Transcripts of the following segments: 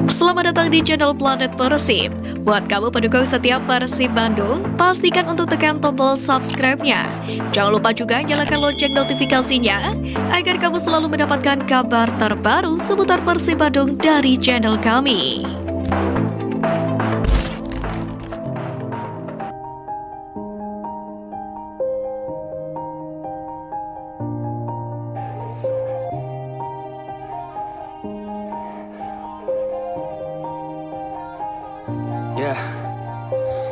Selamat datang di channel Planet Persib. Buat kamu pendukung setiap Persib Bandung, pastikan untuk tekan tombol subscribe-nya. Jangan lupa juga nyalakan lonceng notifikasinya, agar kamu selalu mendapatkan kabar terbaru seputar Persib Bandung dari channel kami. Yeah,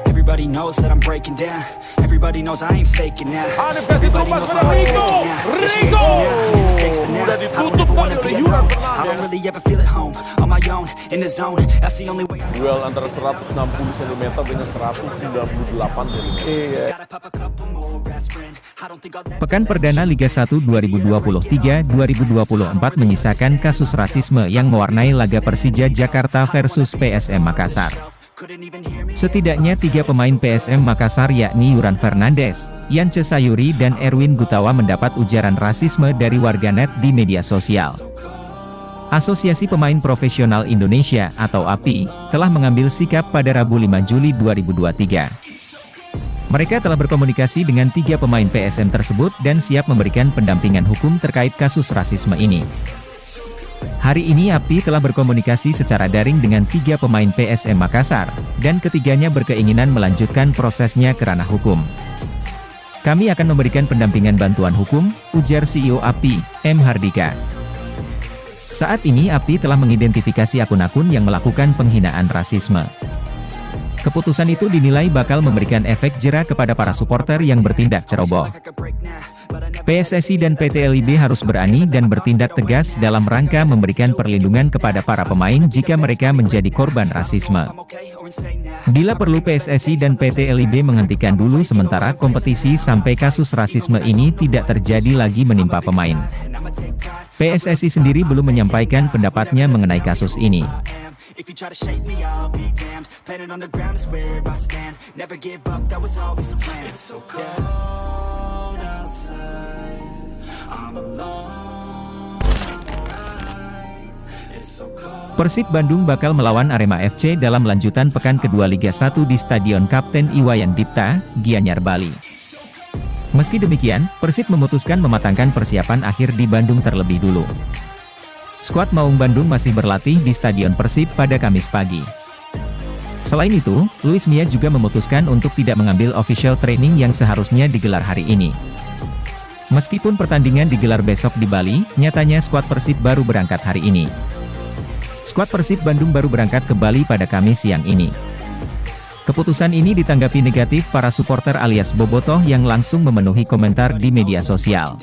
everybody knows that I'm breaking down. Everybody knows I ain't faking now. Everybody knows my heart's faking now. Rigo! I'm in the States, but now I don't ever wanna be alone. I don't really ever feel at home. On my own, in the zone. That's the only way I Duel antara 160 cm dengan 198 mm. gotta pop a couple more aspirin. I don't think I'll let Pekan perdana Liga 1 2023-2024 menyisakan kasus rasisme yang mewarnai laga Persija Jakarta versus PSM Makassar. couldn't even hear me. Setidaknya 3 pemain PSM Makassar yakni Yuran Fernandes, Yance Sayuri dan Erwin Gutawa mendapat ujaran rasisme dari warganet di media sosial. Asosiasi Pemain Profesional Indonesia atau API telah mengambil sikap pada Rabu 5 Juli 2023. Mereka telah berkomunikasi dengan 3 pemain PSM tersebut dan siap memberikan pendampingan hukum terkait kasus rasisme ini. Hari ini API telah berkomunikasi secara daring dengan 3 pemain PSM Makassar, dan ketiganya berkeinginan melanjutkan prosesnya ke ranah hukum. Kami akan memberikan pendampingan bantuan hukum, ujar CEO API, M. Hardika. Saat ini API telah mengidentifikasi akun-akun yang melakukan penghinaan rasisme. Keputusan itu dinilai bakal memberikan efek jera kepada para supporter yang bertindak ceroboh. I could break now, but I never PSSI dan PT LIB harus berani dan bertindak tegas dalam rangka memberikan perlindungan kepada para pemain jika mereka menjadi korban rasisme. I'm okay or insane now. Bila perlu PSSI dan PT LIB menghentikan dulu sementara kompetisi sampai kasus rasisme ini tidak terjadi lagi menimpa pemain. And I'ma take pride. PSSI sendiri belum menyampaikan pendapatnya mengenai kasus ini. If you try to shake me, I'll be damned. Planet on the ground is where I stand. Never give up, that was always the plan. It's so cold outside. I'm alone. I'm alright. It's so cold. Persib Bandung bakal melawan Arema FC dalam lanjutan pekan kedua Liga 1 di Stadion Kapten Iwayan Dipta, Gianyar, Bali. Meski demikian, Persib memutuskan mematangkan persiapan akhir di Bandung terlebih dulu. Skuad Maung Bandung masih berlatih di Stadion Persib pada Kamis pagi. Selain itu, Luis Mia juga memutuskan untuk tidak mengambil official training yang seharusnya digelar hari ini. Meskipun pertandingan digelar besok di Bali, nyatanya skuad Persib baru berangkat hari ini. Skuad Persib Bandung baru berangkat ke Bali pada Kamis siang ini. Keputusan ini ditanggapi negatif para supporter alias Bobotoh yang langsung memenuhi komentar di media sosial.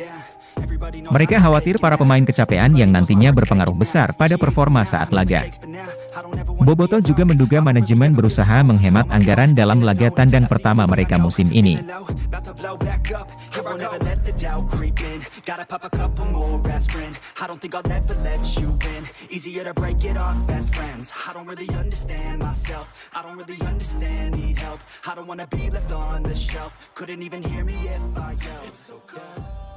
Everybody knows Mereka khawatir para pemain kecapean yang nantinya berpengaruh besar pada performa saat laga. but now I don't ever wanna Bobotoh juga menduga manajemen berusaha menghemat anggaran dalam laga tandang pertama mereka musim ini. low, about to blow back up. Here I never let the doubt creep in. Gotta pop a couple more aspirin. I don't think I'll ever let you in. Easier to break it off best friends. I don't really understand myself. I don't really understand, need help. I don't wanna be left on the shelf. Couldn't even hear me if I yelled. It's so cold.